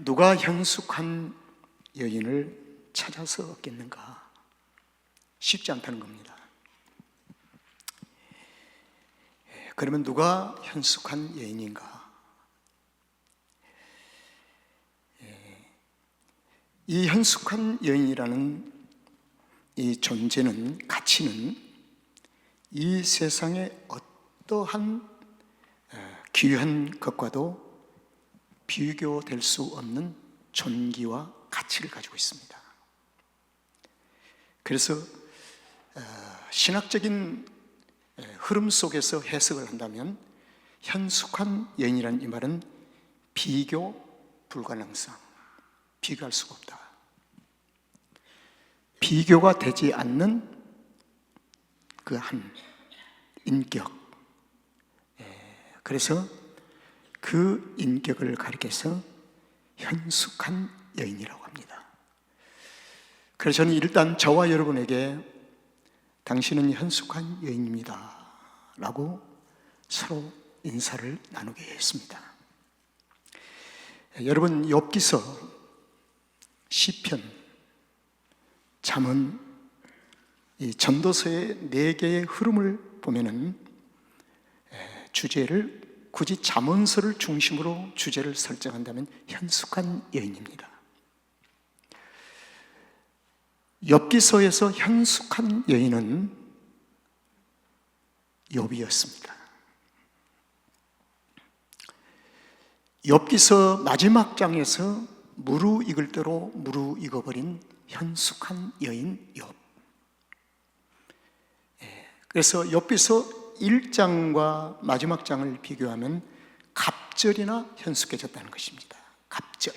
누가 현숙한 여인을 찾아서 얻겠는가? 쉽지 않다는 겁니다. 그러면 누가 현숙한 여인인가? 이 현숙한 여인이라는 이 존재는, 가치는 이 세상의 어떠한 귀한 것과도 비교될 수 없는 존귀와 가치를 가지고 있습니다. 그래서 신학적인 흐름 속에서 해석을 한다면 현숙한 여인이라는 이 말은 비교 불가능성, 비교할 수가 없다, 비교가 되지 않는 그 한 인격, 그래서 그 인격을 가리켜서 현숙한 여인이라고 합니다. 그래서 저는 일단 저와 여러분에게 당신은 현숙한 여인입니다 라고 서로 인사를 나누게 했습니다. 여러분, 욥기서, 시편, 잠언, 이 전도서의 4개의 흐름을 보면은 주제를 굳이 잠언서를 중심으로 주제를 설정한다면 현숙한 여인입니다. 욥기서에서 현숙한 여인은 욥이었습니다. 욥기서 마지막 장에서 무르익을 대로 무르익어버린 현숙한 여인 욥. 그래서 욥기서 1장과 마지막 장을 비교하면 갑절이나 현숙해졌다는 것입니다. 갑절.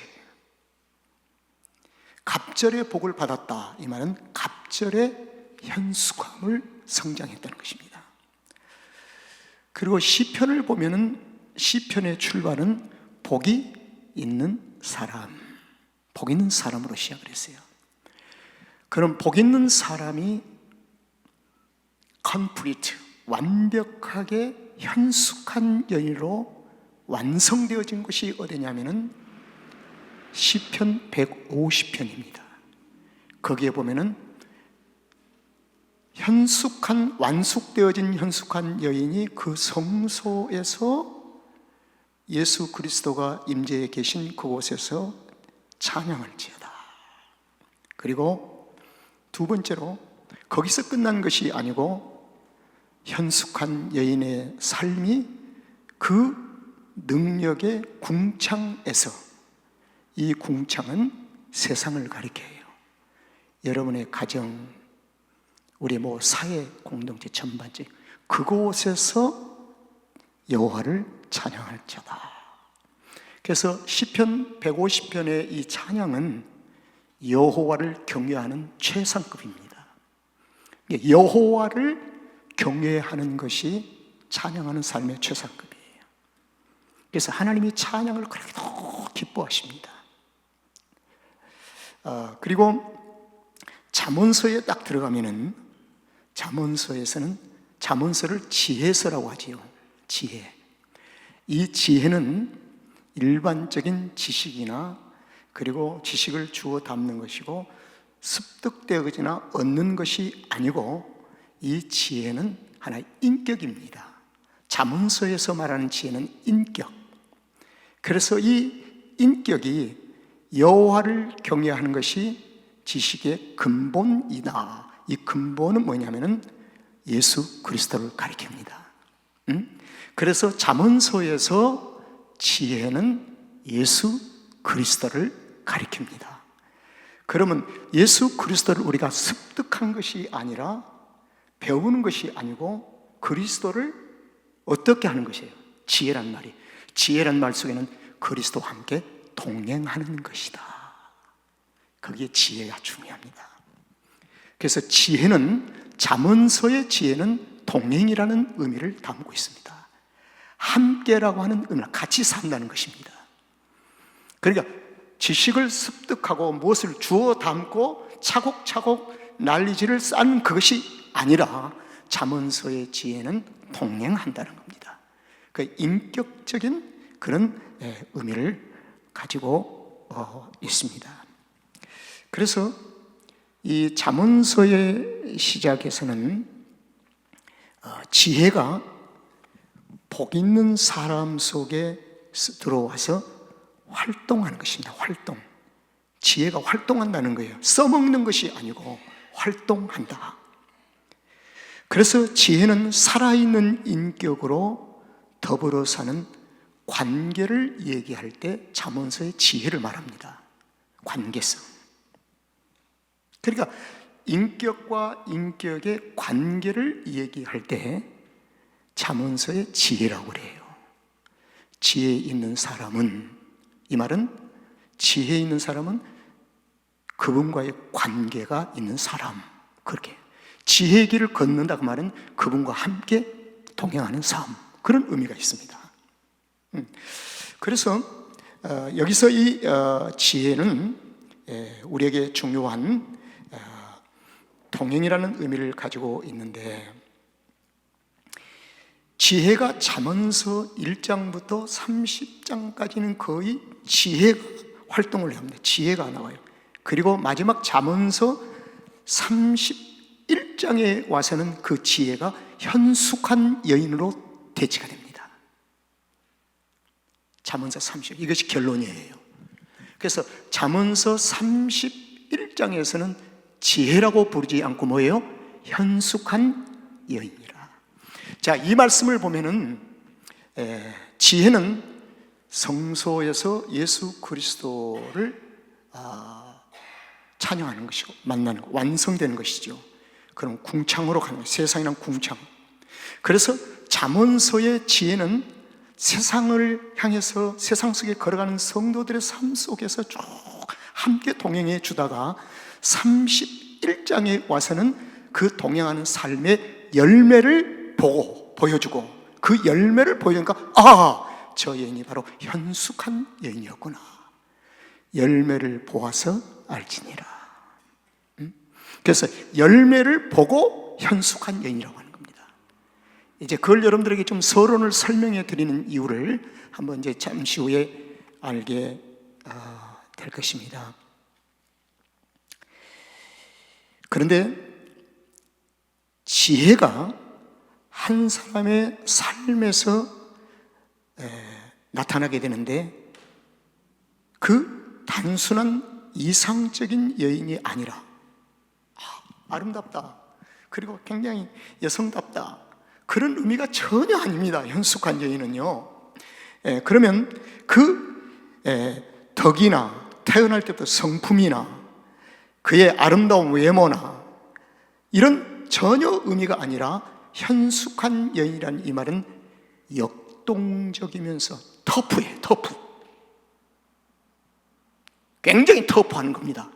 갑절의 복을 받았다, 이 말은 갑절의 현숙함을 성장했다는 것입니다. 그리고 시편을 보면은 시편의 출발은 복이 있는 사람, 복 있는 사람으로 시작을 했어요. 그럼 복 있는 사람이 complete, 완벽하게 현숙한 여인으로 완성되어진 것이 어디냐면은 시편 150편입니다. 거기에 보면은 현숙한, 완숙되어진 현숙한 여인이 그 성소에서 예수 그리스도가 임재해 계신 그곳에서 찬양을 지어다. 그리고 두 번째로 거기서 끝난 것이 아니고 현숙한 여인의 삶이 그 능력의 궁창에서, 이 궁창은 세상을 가리켜요. 여러분의 가정, 우리 사회 공동체 전반적 그곳에서 여호와를 찬양할지어다. 그래서 시편 150편의 이 찬양은 여호와를 경외하는 최상급입니다. 여호와를 경외하는 것이 찬양하는 삶의 최상급이에요. 그래서 하나님이 찬양을 그렇게 더 기뻐하십니다. 그리고 잠언서에 딱 들어가면은 잠언서에서는 잠언서를 지혜서라고 하지요. 지혜. 이 지혜는 일반적인 지식이나 그리고 지식을 주워 담는 것이고 습득되거나 얻는 것이 아니고 이 지혜는 하나의 인격입니다. 잠언서에서 말하는 지혜는 인격. 그래서 이 인격이 여호와를 경외하는 것이 지식의 근본이다. 이 근본은 뭐냐면은 예수 그리스도를 가리킵니다. 그래서 잠언서에서 지혜는 예수 그리스도를 가리킵니다. 그러면 예수 그리스도를 우리가 습득한 것이 아니라 배우는 것이 아니고 그리스도를 어떻게 하는 것이에요? 지혜란 말이. 지혜란 말 속에는 그리스도와 함께 동행하는 것이다. 거기에 지혜가 중요합니다. 그래서 지혜는, 잠언서의 지혜는 동행이라는 의미를 담고 있습니다. 함께라고 하는 의미는 같이 산다는 것입니다. 그러니까 지식을 습득하고 무엇을 주워 담고 차곡차곡 난리지를 쌓는 그것이 아니라 잠언서의 지혜는 동행한다는 겁니다. 그 인격적인 그런 의미를 가지고 있습니다. 그래서 이 잠언서의 시작에서는 지혜가 복 있는 사람 속에 들어와서 활동하는 것입니다. 활동. 지혜가 활동한다는 거예요. 써먹는 것이 아니고 활동한다. 그래서 지혜는 살아있는 인격으로 더불어 사는 관계를 얘기할 때 잠언서의 지혜를 말합니다. 관계성. 그러니까 인격과 인격의 관계를 얘기할 때 잠언서의 지혜라고 그래요. 지혜 있는 사람은, 이 말은 지혜 있는 사람은 그분과의 관계가 있는 사람, 그렇게 지혜의 길을 걷는다 그 말은 그분과 함께 동행하는 삶, 그런 의미가 있습니다. 그래서 여기서 이 지혜는 우리에게 중요한 동행이라는 의미를 가지고 있는데, 지혜가 잠언서 1장부터 30장까지는 거의 지혜가 활동을 합니다. 지혜가 나와요. 그리고 마지막 잠언서 31장에 와서는 그 지혜가 현숙한 여인으로 대치가 됩니다. 잠언서 30, 이것이 결론이에요. 그래서 잠언서 31장에서는 지혜라고 부르지 않고 뭐예요? 현숙한 여인이라. 자, 이 말씀을 보면은 지혜는 성소에서 예수 그리스도를 찬양하는 것이고 만나는 것, 완성되는 것이죠. 그럼 궁창으로 가는 거예요. 세상이란 궁창. 그래서 잠언서의 지혜는 세상을 향해서 세상 속에 걸어가는 성도들의 삶 속에서 쭉 함께 동행해 주다가 31장에 와서는 그 동행하는 삶의 열매를 보고 보여주고, 그 열매를 보여주니까 저 여인이 바로 현숙한 여인이었구나, 열매를 보아서 알지니라. 그래서 열매를 보고 현숙한 여인이라고 하는 겁니다. 이제 그걸 여러분들에게 좀 서론을 설명해 드리는 이유를 한번 이제 잠시 후에 알게 될 것입니다. 그런데 지혜가 한 사람의 삶에서 나타나게 되는데, 그 단순한 이상적인 여인이 아니라 아름답다, 그리고 굉장히 여성답다, 그런 의미가 전혀 아닙니다. 현숙한 여인은요. 그러면 그 덕이나 태어날 때부터 성품이나 그의 아름다운 외모나 이런 전혀 의미가 아니라, 현숙한 여인이라는 이 말은 역동적이면서 터프해. 터프. 굉장히 터프한 겁니다.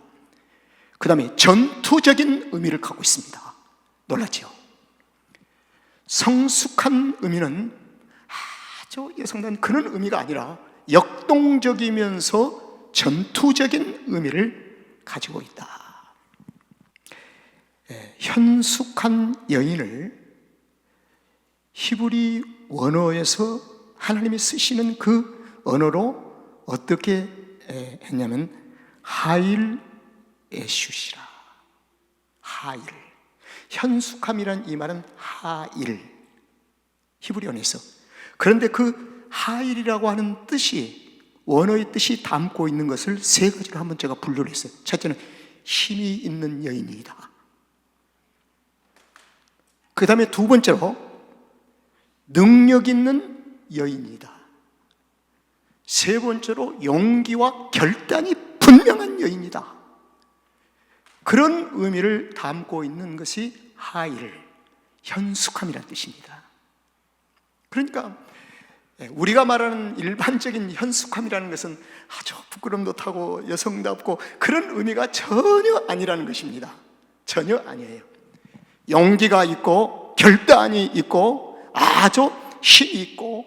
그 다음에 전투적인 의미를 갖고 있습니다. 놀랐죠? 성숙한 의미는 아주 여성다운 그런 의미가 아니라 역동적이면서 전투적인 의미를 가지고 있다. 현숙한 여인을 히브리 원어에서 하나님이 쓰시는 그 언어로 어떻게 했냐면 하일 에슈시라. 하일. 현숙함이란 이 말은 하일, 히브리 언어에서. 그런데 그 하일이라고 하는 뜻이, 원어의 뜻이 담고 있는 것을 세 가지로 한번 제가 분류를 했어요. 첫째는 힘이 있는 여인이다. 그 다음에 두 번째로 능력 있는 여인이다. 세 번째로 용기와 결단이 분명한 여인이다. 그런 의미를 담고 있는 것이 하일, 현숙함이라는 뜻입니다. 그러니까 우리가 말하는 일반적인 현숙함이라는 것은 아주 부끄럼도 타고 여성답고 그런 의미가 전혀 아니라는 것입니다. 전혀 아니에요. 용기가 있고 결단이 있고 아주 힘이 있고,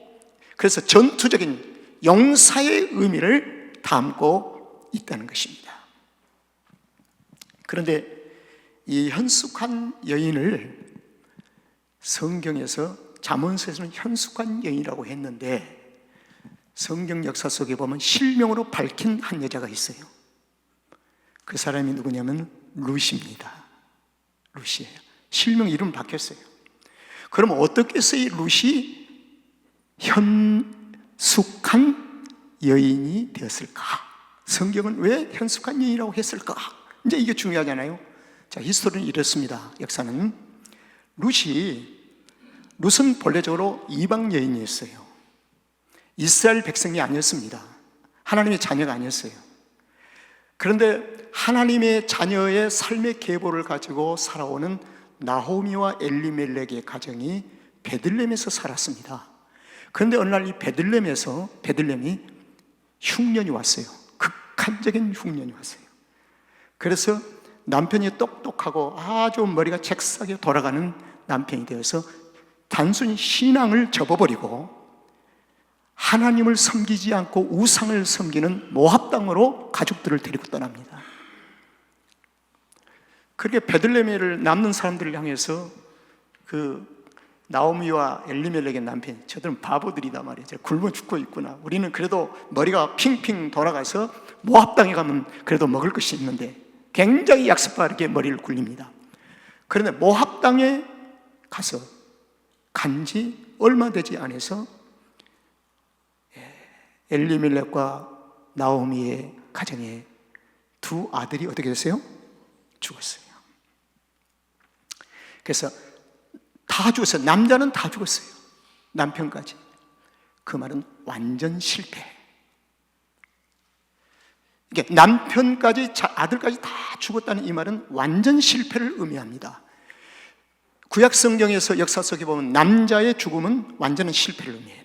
그래서 전투적인 용사의 의미를 담고 있다는 것입니다. 그런데 이 현숙한 여인을 성경에서 잠언서에서는 현숙한 여인이라고 했는데, 성경 역사 속에 보면 실명으로 밝힌 한 여자가 있어요. 그 사람이 누구냐면 룻입니다. 룻이에요. 실명 이름 바뀌었어요. 그럼 어떻게 해서 이 룻이 현숙한 여인이 되었을까? 성경은 왜 현숙한 여인이라고 했을까? 이제 이게 중요하잖아요. 자, 히스토리는 이렇습니다. 역사는 룻은 본래적으로 이방 여인이었어요. 이스라엘 백성이 아니었습니다. 하나님의 자녀가 아니었어요. 그런데 하나님의 자녀의 삶의 계보를 가지고 살아오는 나호미와 엘리멜렉의 가정이 베들레헴에서 살았습니다. 그런데 어느 날 이 베들레헴이 흉년이 왔어요. 극한적인 흉년이 왔어요. 그래서 남편이 똑똑하고 아주 머리가 잭싹이 돌아가는 남편이 되어서 단순히 신앙을 접어버리고 하나님을 섬기지 않고 우상을 섬기는 모압 땅으로 가족들을 데리고 떠납니다. 그렇게 베들레헴을 남는 사람들을 향해서 그 나오미와 엘리멜렉의 남편이 저들은 바보들이다 말이에요. 굶어 죽고 있구나. 우리는 그래도 머리가 핑핑 돌아가서 모압 땅에 가면 그래도 먹을 것이 있는데 굉장히 약습바르게 머리를 굴립니다. 그런데 모압 땅에 가서 간지 얼마 되지 않아서 엘리멜렉과 나오미의 가정에 두 아들이 어떻게 됐어요? 죽었어요. 그래서 다 죽었어요. 남자는 다 죽었어요. 남편까지. 그 말은 완전 실패. 이게 남편까지 아들까지 다 죽었다는 이 말은 완전 실패를 의미합니다. 구약 성경에서 역사 속에 보면 남자의 죽음은 완전한 실패를 의미해요.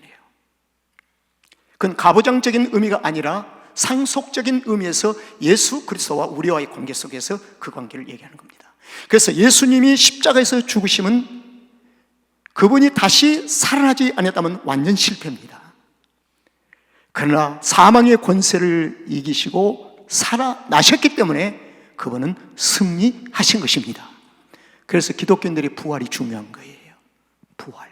그건 가부장적인 의미가 아니라 상속적인 의미에서 예수 그리스도와 우리와의 관계 속에서 그 관계를 얘기하는 겁니다. 그래서 예수님이 십자가에서 죽으심은 그분이 다시 살아나지 않았다면 완전 실패입니다. 그러나 사망의 권세를 이기시고 살아나셨기 때문에 그분은 승리하신 것입니다. 그래서 기독교인들의 부활이 중요한 거예요. 부활.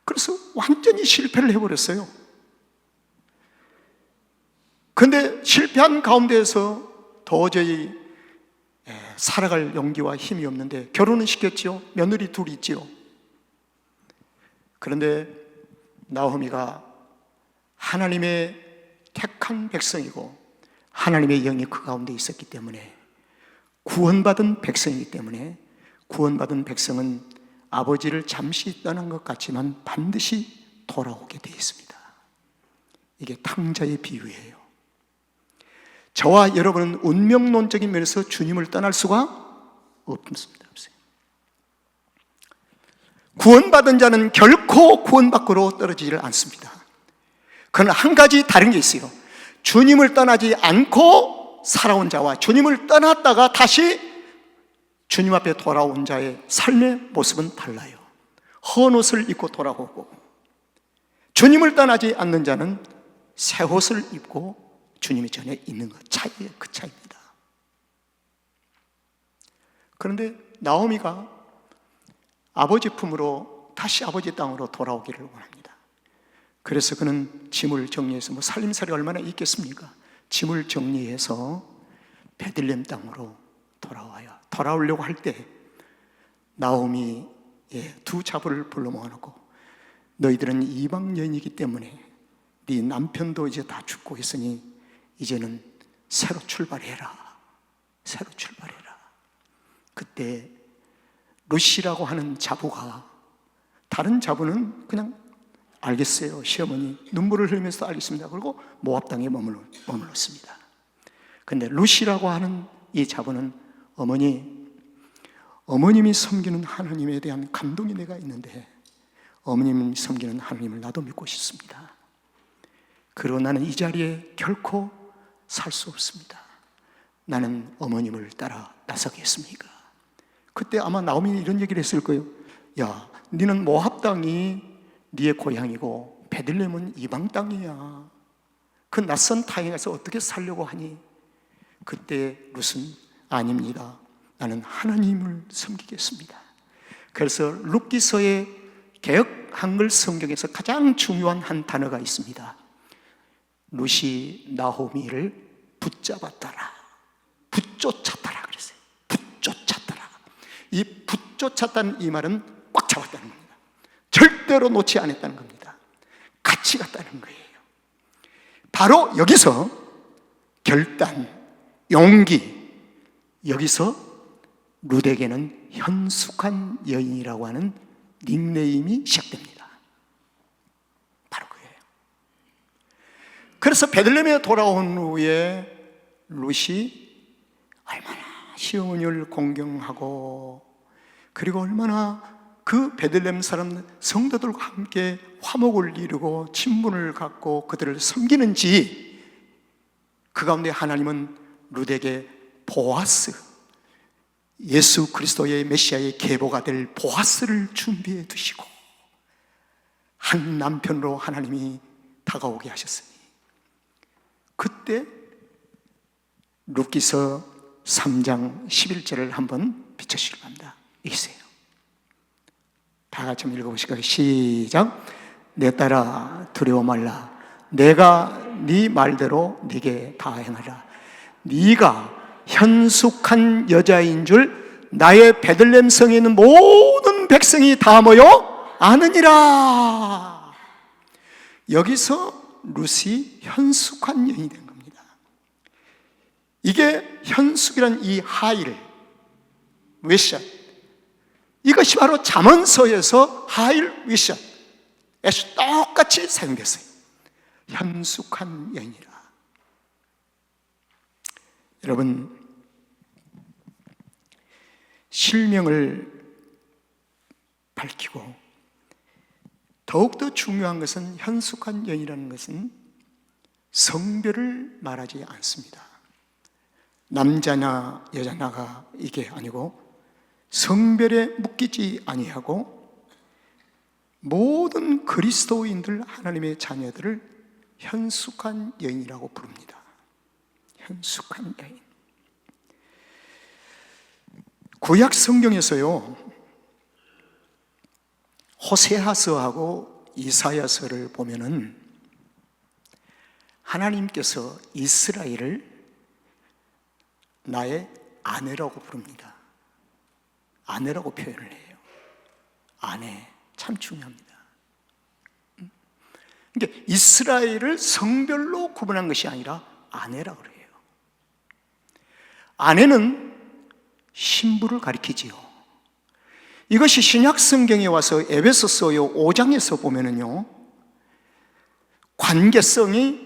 그래서 완전히 실패를 해버렸어요. 그런데 실패한 가운데에서 도저히 살아갈 용기와 힘이 없는데 결혼은 시켰지요. 며느리 둘이 있지요. 그런데 나오미가 하나님의 택한 백성이고 하나님의 영이 그 가운데 있었기 때문에 구원받은 백성이기 때문에 구원받은 백성은 아버지를 잠시 떠난 것 같지만 반드시 돌아오게 되어 있습니다. 이게 탕자의 비유예요. 저와 여러분은 운명론적인 면에서 주님을 떠날 수가 없습니다. 구원받은 자는 결코 구원 밖으로 떨어지지를 않습니다. 그러나 한 가지 다른 게 있어요. 주님을 떠나지 않고 살아온 자와 주님을 떠났다가 다시 주님 앞에 돌아온 자의 삶의 모습은 달라요. 헌 옷을 입고 돌아오고 주님을 떠나지 않는 자는 새 옷을 입고 주님이 전에 있는 것 차이예요. 그 차이입니다. 그런데 나오미가 아버지 품으로 다시 아버지 땅으로 돌아오기를 원합니다. 그래서 그는 짐을 정리해서 살림살이 얼마나 있겠습니까? 짐을 정리해서 베들레헴 땅으로 돌아와요. 돌아오려고 할 때 나오미의 두 자부를 불러 모아놓고 너희들은 이방 여인이기 때문에 네 남편도 이제 다 죽고 있으니 이제는 새로 출발해라. 새로 출발해라. 그때 룻이라고 하는 자부가, 다른 자부는 그냥 알겠어요. 시어머니 눈물을 흘리면서 알겠습니다. 그리고 모압 땅에 머물렀습니다. 그런데 룻이라고 하는 이 자부는 어머님이 섬기는 하나님에 대한 감동이 내가 있는데 어머님이 섬기는 하나님을 나도 믿고 싶습니다. 그러나 나는 이 자리에 결코 살 수 없습니다. 나는 어머님을 따라 나서겠습니까? 그때 아마 나오미 이런 얘기를 했을 거예요. 야, 너는 모압 땅이 네의 고향이고 베들레헴은 이방 땅이야. 그 낯선 타향에 가서 어떻게 살려고 하니? 그때 룻은 아닙니다. 나는 하나님을 섬기겠습니다. 그래서 룻기서의 개혁 한글 성경에서 가장 중요한 한 단어가 있습니다. 룻이 나오미를 붙잡았더라, 붙쫓았더라 그랬어요. 붙쫓았더라. 이 붙쫓았다는 이 말은 꽉 잡았다는 겁니다. 절대로 놓지 않았다는 겁니다. 같이 갔다는 거예요. 바로 여기서 결단, 용기, 여기서 룻에게는 현숙한 여인이라고 하는 닉네임이 시작됩니다. 바로 그예요. 그래서 베들레헴에 돌아온 후에 룻이 얼마나 시어머니를 공경하고, 그리고 얼마나 그 베들레헴 사람 성도들과 함께 화목을 이루고 친분을 갖고 그들을 섬기는지, 그 가운데 하나님은 룻에게 보아스, 예수 그리스도의 메시아의 계보가 될 보아스를 준비해 두시고 한 남편으로 하나님이 다가오게 하셨으니, 그때 룻기서 3장 11절을 한번 비춰주시기 바랍니다. 읽으세요. 다 같이 한번 읽어보실까요? 시작. 내 딸아 두려워 말라. 내가 네 말대로 네게 다 행하라. 네가 현숙한 여자인 줄 나의 베들레헴 성에 있는 모든 백성이 다 모여 아느니라. 여기서 룻이 현숙한 여인이 된 겁니다. 이게 현숙이란 이 하일, 웨샷, 이것이 바로 잠언서에서 하일, 웨샷 에서 똑같이 사용됐어요. 현숙한 여인이라. 여러분, 실명을 밝히고 더욱더 중요한 것은, 현숙한 여인이라는 것은 성별을 말하지 않습니다. 남자나 여자나가 이게 아니고 성별에 묶이지 아니하고 모든 그리스도인들, 하나님의 자녀들을 현숙한 여인이라고 부릅니다. 현숙한 여인. 구약 성경에서요, 호세아서하고 이사야서를 보면은 하나님께서 이스라엘을 나의 아내라고 부릅니다. 아내라고 표현을 해요. 아내, 참 중요합니다. 그러니까 이스라엘을 성별로 구분한 것이 아니라 아내라고 그래요. 아내는 신부를 가리키지요. 이것이 신약 성경에 와서 에베소서 5장에서 보면은요, 관계성에서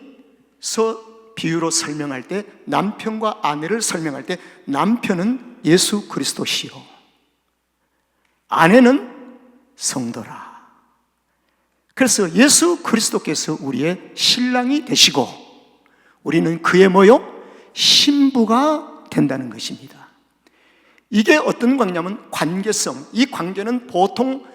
비유로 설명할 때, 남편과 아내를 설명할 때 남편은 예수 그리스도시요, 아내는 성도라. 그래서 예수 그리스도께서 우리의 신랑이 되시고 우리는 그의 뭐요? 신부가 된다는 것입니다. 이게 어떤 관계냐면 관계성, 이 관계는 보통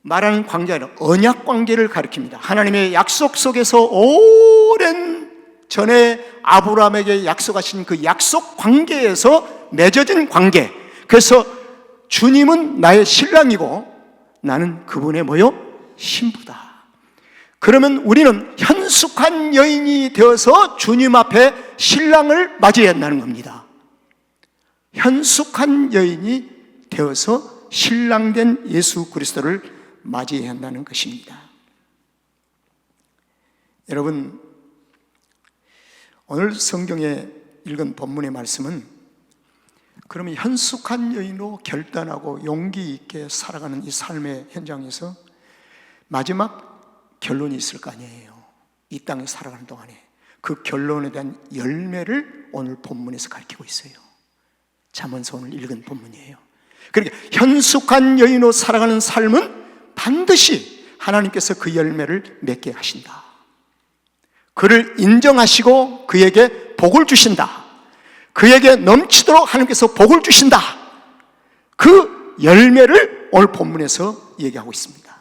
말하는 관계가 아니라 언약 관계를 가리킵니다. 하나님의 약속 속에서 오랜 전에 아브라함에게 약속하신 그 약속 관계에서 맺어진 관계. 그래서 주님은 나의 신랑이고 나는 그분의 뭐요? 신부다. 그러면 우리는 현숙한 여인이 되어서 주님 앞에 신랑을 맞이해야 한다는 겁니다. 현숙한 여인이 되어서 신랑된 예수 그리스도를 맞이해야 한다는 것입니다. 여러분, 오늘 성경에 읽은 본문의 말씀은 그러면 현숙한 여인으로 결단하고 용기 있게 살아가는 이 삶의 현장에서 마지막 결론이 있을 거 아니에요. 이 땅에 살아가는 동안에 그 결론에 대한 열매를 오늘 본문에서 가르치고 있어요. 잠언서 오늘 읽은 본문이에요. 그러니까 현숙한 여인으로 살아가는 삶은 반드시 하나님께서 그 열매를 맺게 하신다. 그를 인정하시고 그에게 복을 주신다. 그에게 넘치도록 하나님께서 복을 주신다. 그 열매를 오늘 본문에서 얘기하고 있습니다.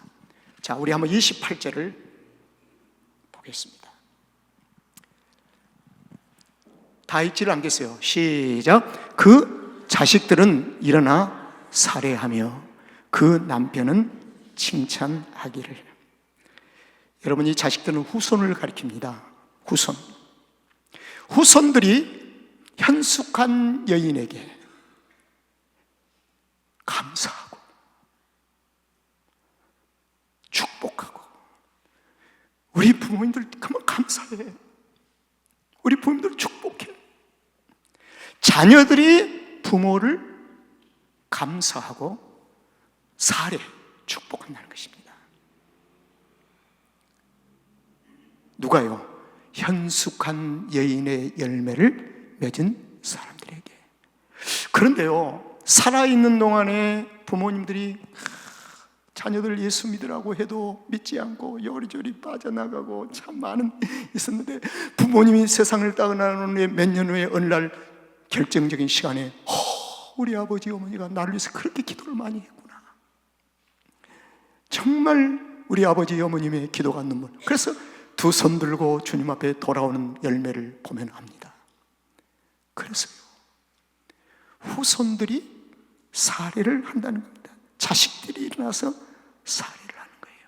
자, 우리 한번 28절을 보겠습니다. 다 읽지를 않겠어요. 시작. 그 자식들은 일어나 살해하며 그 남편은 칭찬하기를. 여러분이 자식들은 후손을 가리킵니다. 후손들이 현숙한 여인에게 감사하고 축복하고, 우리 부모님들 그만 감사해, 우리 부모님들 축복해. 자녀들이 부모를 감사하고 사례 축복한다는 것입니다. 누가요? 현숙한 여인의 열매를 맺은 사람들에게. 그런데요, 살아있는 동안에 부모님들이 자녀들 예수 믿으라고 해도 믿지 않고 요리조리 빠져나가고 참 많은 있었는데, 부모님이 세상을 떠나는 몇 년 후에 어느 날 결정적인 시간에 우리 아버지 어머니가 나를 위해서 그렇게 기도를 많이 했구나. 정말 우리 아버지 어머님의 기도가 눈물. 그래서 두 손 들고 주님 앞에 돌아오는 열매를 보면 압니다. 그래서요, 후손들이 사례를 한다는 겁니다. 자식들이 일어나서 사례를 하는 거예요.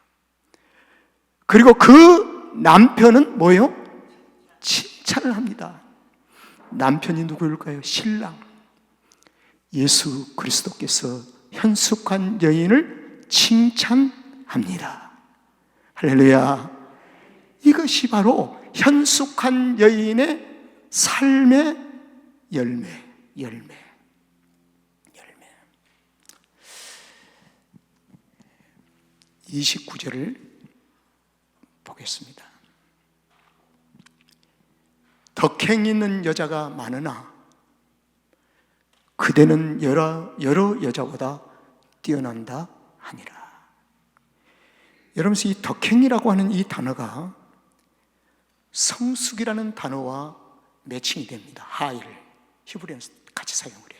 그리고 그 남편은 뭐예요? 칭찬을 합니다. 남편이 누구일까요? 신랑 예수 그리스도께서 현숙한 여인을 칭찬합니다. 할렐루야. 이것이 바로 현숙한 여인의 삶의 열매. 29절을 보겠습니다. 덕행 있는 여자가 많으나 그대는 여러 여자보다 뛰어난다 하니라. 여러분, 이 덕행이라고 하는 이 단어가 성숙이라는 단어와 매칭이 됩니다. 하일, 히브리어에서 같이 사용을 해요.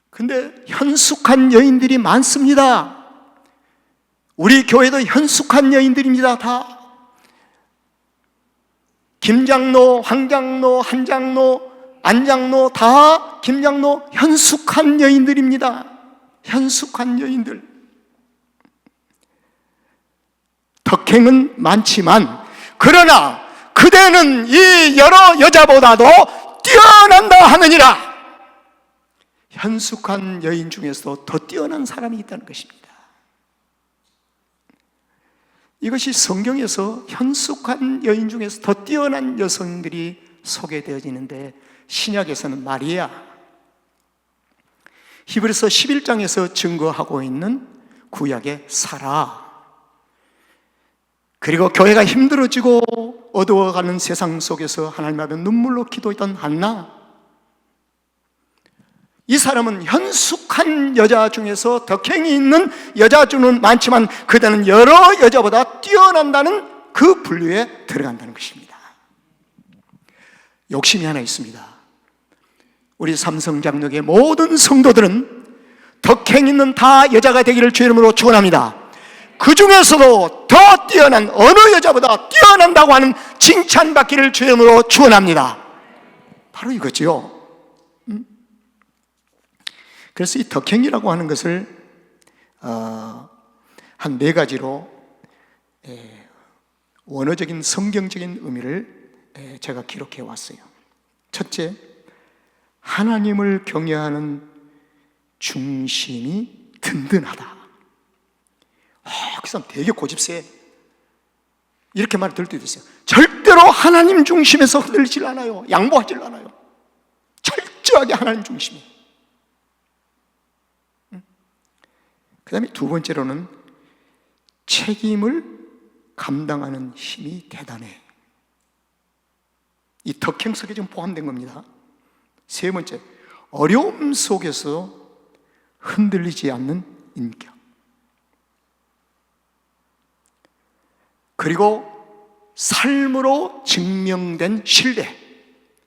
근데 현숙한 여인들이 많습니다. 우리 교회도 현숙한 여인들입니다. 다 김장로, 황장로, 한장로, 안장로, 다 김장로 현숙한 여인들입니다. 현숙한 여인들. 덕행은 많지만 그러나 그대는 이 여러 여자보다도 뛰어난다 하느니라. 현숙한 여인 중에서도 더 뛰어난 사람이 있다는 것입니다. 이것이 성경에서 현숙한 여인 중에서 더 뛰어난 여성들이 소개되어지는데, 신약에서는 마리아, 히브리서 11장에서 증거하고 있는 구약의 사라, 그리고 교회가 힘들어지고 어두워가는 세상 속에서 하나님 앞에 눈물로 기도했던 한나, 이 사람은 현숙한 여자 중에서 덕행이 있는 여자 중은 많지만 그대는 여러 여자보다 뛰어난다는 그 분류에 들어간다는 것입니다. 욕심이 하나 있습니다. 우리 삼성장로교의 모든 성도들은 덕행 있는 다 여자가 되기를 주의 이름으로 축원합니다. 그 중에서도 더 뛰어난, 어느 여자보다 뛰어난다고 하는 칭찬받기를 주의 이름으로 축원합니다. 바로 이거죠. 그래서 이 덕행이라고 하는 것을 한 4가지로 원어적인 성경적인 의미를 제가 기록해 왔어요. 첫째, 하나님을 경외하는 중심이 든든하다. 그 사람 되게 고집세. 이렇게 말 들을 때도 있어요. 절대로 하나님 중심에서 흔들리질 않아요. 양보하질 않아요. 철저하게 하나님 중심이. 그 다음에 2번째로는 책임을 감당하는 힘이 대단해. 이 덕행 속에 좀 포함된 겁니다. 3번째, 어려움 속에서 흔들리지 않는 인격. 그리고 삶으로 증명된 신뢰.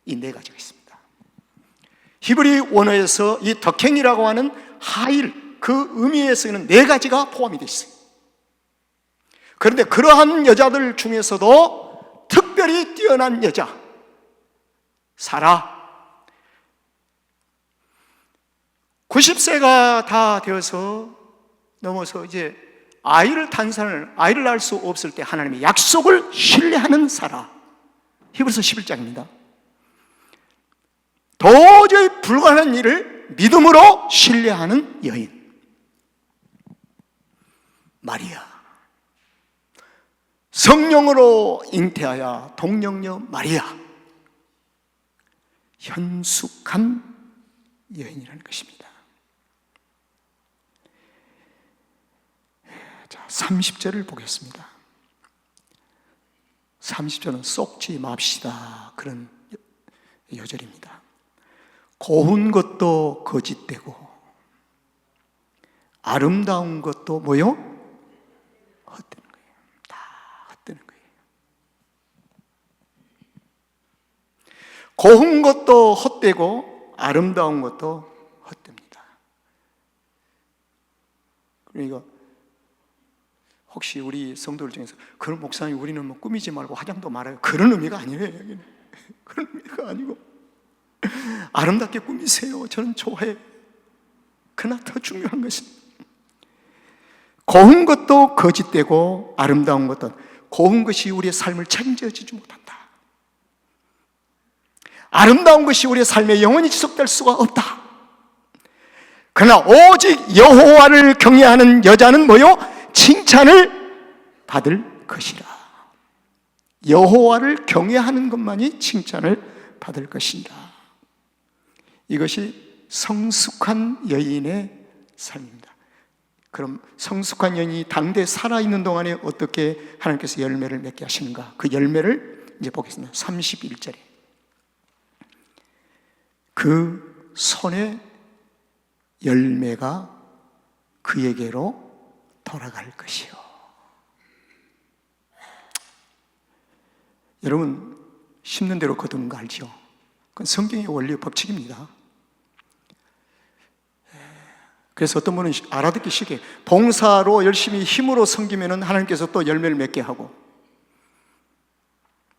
이 4가지가 있습니다. 히브리 원어에서 이 덕행이라고 하는 하일, 그 의미에 쓰이는 4가지가 포함이 되어 있어요. 그런데 그러한 여자들 중에서도 특별히 뛰어난 여자, 사라. 90세가 다 되어서 넘어서 이제 아이를 낳을 수 없을 때 하나님의 약속을 신뢰하는 사람, 히브리서 11장입니다. 도저히 불가능한 일을 믿음으로 신뢰하는 여인 마리아, 성령으로 잉태하여 동령녀 마리아, 현숙한 여인이라는 것입니다. 자, 30절을 보겠습니다. 30절은 쏙지 맙시다, 그런 여절입니다. 고운 것도 거짓되고 아름다운 것도 뭐요? 헛되는 거예요. 다 헛되는 거예요. 고운 것도 헛되고 아름다운 것도 헛됩니다. 그러니까 혹시 우리 성도들 중에서 그런 목사님 우리는 뭐 꾸미지 말고 화장도 말아요, 그런 의미가 아니에요. 여기는 그런 의미가 아니고 아름답게 꾸미세요. 저는 좋아해요. 그러나 더 중요한 것은 고운 것도 거짓되고 아름다운 것도, 고운 것이 우리의 삶을 책임져주지 못한다. 아름다운 것이 우리의 삶에 영원히 지속될 수가 없다. 그러나 오직 여호와를 경외하는 여자는 뭐요? 칭찬을 받을 것이라. 여호와를 경외하는 것만이 칭찬을 받을 것이라. 이것이 성숙한 여인의 삶입니다. 그럼 성숙한 여인이 당대에 살아있는 동안에 어떻게 하나님께서 열매를 맺게 하시는가? 그 열매를 이제 보겠습니다. 31절에 그 손의 열매가 그에게로 돌아갈 것이요. 여러분, 심는 대로 거두는 거 알죠? 그건 성경의 원리 법칙입니다. 그래서 어떤 분은 알아듣기 쉽게 봉사로 열심히 힘으로 섬기면 하나님께서 또 열매를 맺게 하고,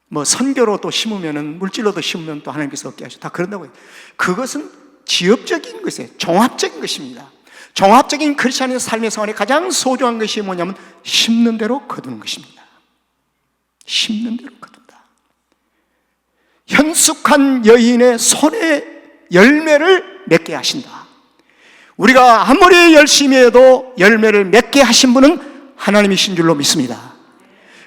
뭐 선교로 또 심으면, 물질로도 심으면 또 하나님께서 얻게 하시고, 다 그런다고 해요. 그것은 지엽적인 것이에요. 종합적인 것입니다. 종합적인 크리스천의 삶의 생활에 가장 소중한 것이 뭐냐면 심는 대로 거두는 것입니다. 심는 대로 거둔다. 현숙한 여인의 손에 열매를 맺게 하신다. 우리가 아무리 열심히 해도 열매를 맺게 하신 분은 하나님이신 줄로 믿습니다.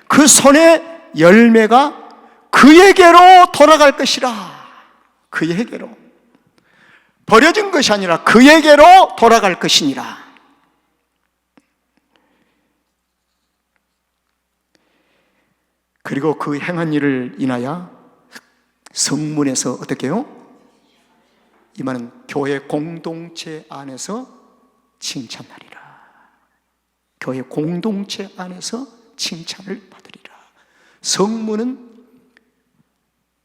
그 손에 열매가 그에게로 돌아갈 것이라. 그에게로, 버려진 것이 아니라 그에게로 돌아갈 것이니라. 그리고 그 행한 일을 인하여 성문에서 어떻게 해요? 이 말은 교회 공동체 안에서 칭찬하리라. 교회 공동체 안에서 칭찬을 받으리라.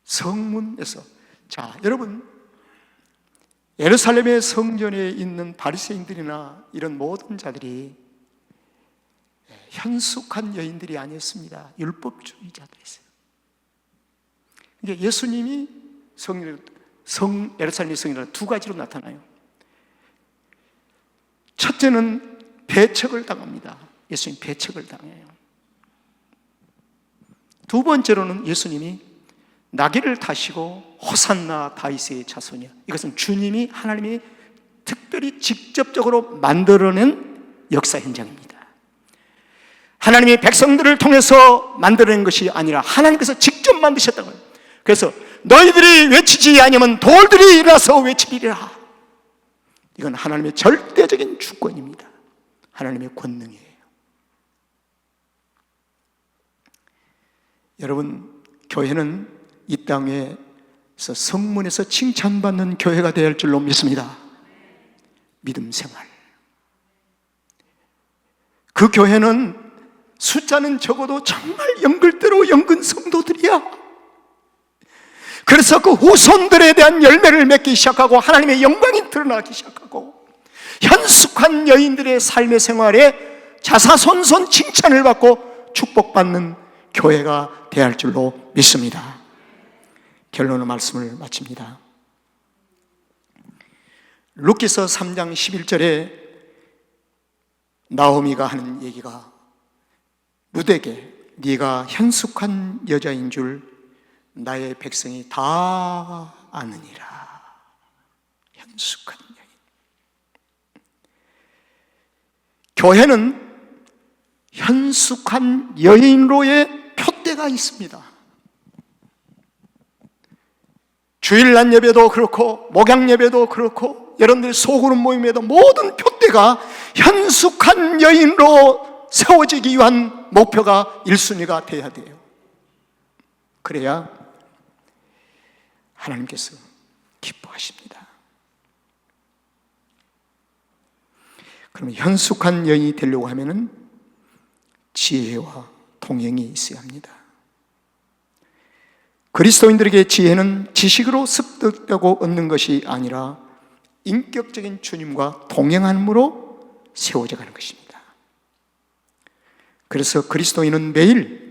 성문에서. 자, 여러분, 예루살렘의 성전에 있는 바리새인들이나 이런 모든 자들이 현숙한 여인들이 아니었습니다. 율법주의자들이었어요. 이게 예수님이 예루살렘의 성전은 두 가지로 나타나요. 첫째는 배척을 당합니다. 예수님 배척을 당해요. 두 번째로는 예수님이 나귀를 타시고 호산나 다윗의 자손이야. 이것은 주님이, 하나님이 특별히 직접적으로 만들어낸 역사 현장입니다. 하나님이 백성들을 통해서 만들어낸 것이 아니라 하나님께서 직접 만드셨다고요. 그래서 너희들이 외치지 아니면 돌들이 일어나서 외치리라. 이건 하나님의 절대적인 주권입니다. 하나님의 권능이에요. 여러분, 교회는 이 땅에서 성문에서 칭찬받는 교회가 되어야 할 줄로 믿습니다. 믿음 생활. 그 교회는 숫자는 적어도 정말 연글대로 연근 성도들이야. 그래서 그 후손들에 대한 열매를 맺기 시작하고 하나님의 영광이 드러나기 시작하고 현숙한 여인들의 삶의 생활에 자사손손 칭찬을 받고 축복받는 교회가 되어야 할 줄로 믿습니다. 결론의 말씀을 마칩니다. 루키서 3장 11절에 나오미가 하는 얘기가 룻에게 네가 현숙한 여자인 줄 나의 백성이 다 아느니라. 현숙한 여인. 교회는 현숙한 여인으로의 표대가 있습니다. 주일날 예배도 그렇고 목양 예배도 그렇고 여러분들 소그룹 모임에도 모든 표대가 현숙한 여인으로 세워지기 위한 목표가 1순위가 돼야 돼요. 그래야 하나님께서 기뻐하십니다. 그러면 현숙한 여인이 되려고 하면은 지혜와 동행이 있어야 합니다. 그리스도인들에게 지혜는 지식으로 습득되고 얻는 것이 아니라 인격적인 주님과 동행함으로 세워져 가는 것입니다. 그래서 그리스도인은 매일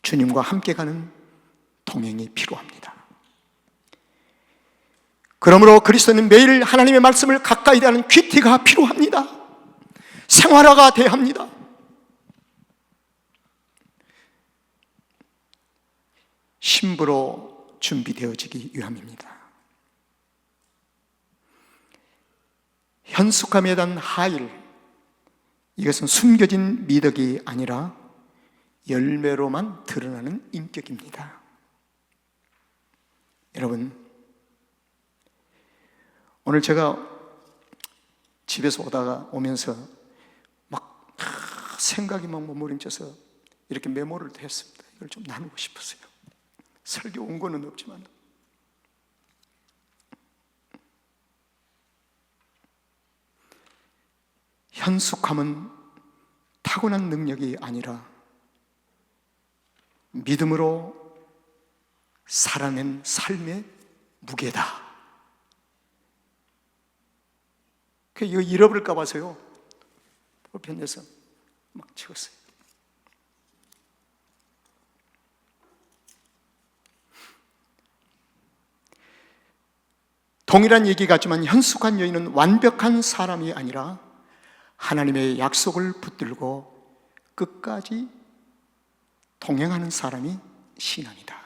주님과 함께 가는 동행이 필요합니다. 그러므로 그리스도인은 매일 하나님의 말씀을 가까이 대하는 귀티가 필요합니다. 생활화가 돼야 합니다. 신부로 준비되어지기 위함입니다. 현숙함에 대한 하일, 이것은 숨겨진 미덕이 아니라 열매로만 드러나는 인격입니다. 여러분, 오늘 제가 집에서 오면서 막 생각이 막 몸부림쳐서 이렇게 메모를 했습니다. 이걸 좀 나누고 싶었어요. 설교 온 거는 없지만 현숙함은 타고난 능력이 아니라 믿음으로 살아낸 삶의 무게다. 이거 잃어버릴까 봐서요, 볼펜에서 막 찍었어요. 동일한 얘기 같지만 현숙한 여인은 완벽한 사람이 아니라 하나님의 약속을 붙들고 끝까지 동행하는 사람이 신앙이다.